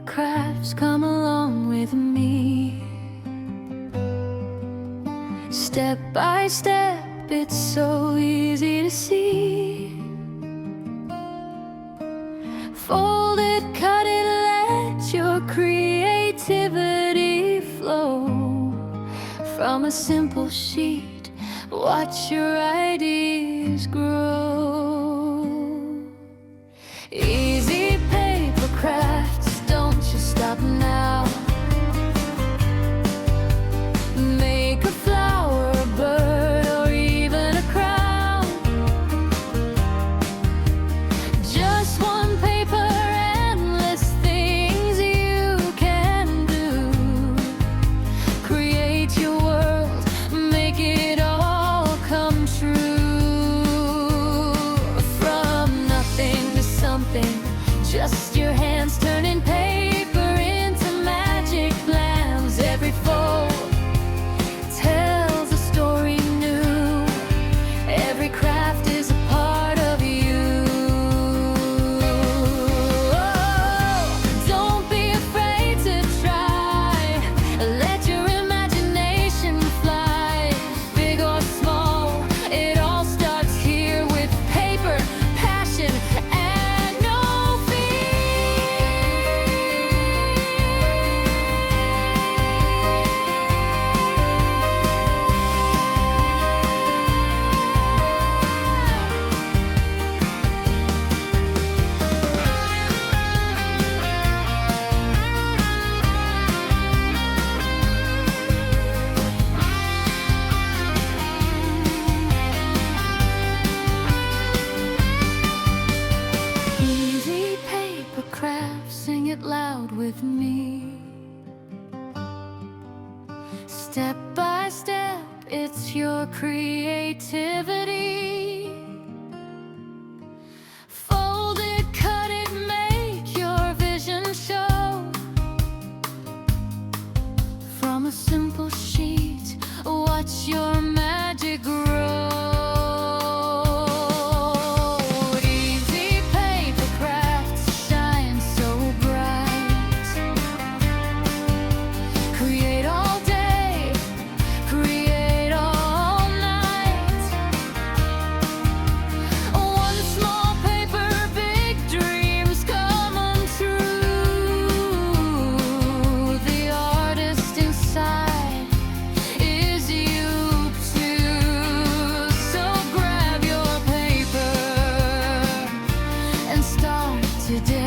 crafts, come along with me. Step by step, it's so easy to see. Fold it, cut it, let your creativity flow. From a simple sheet, watch your ideas grow. Easy paper crafts, don't you stop now. Make a flower, a bird, or even a crown. Just one paper, endless things you can do. Create your world, make it all come true. From nothing to something, just your hands turning paper into magic plans. Every fold tells a story new. Every craft is a part of you. Oh, don't be afraid to try. Let your imagination fly. Big or small, it all starts here with paper, passion, and no easy paper crafts, sing it loud with me. Step by step, it's your creativity. Fold it, cut it, make your vision show. From a simple sheet, watch your magic grow. Easy paper crafts shine so bright. Create all day, create all night. One small paper, big dreams come untrue. The artist inside is you too. So grab your paper and start today.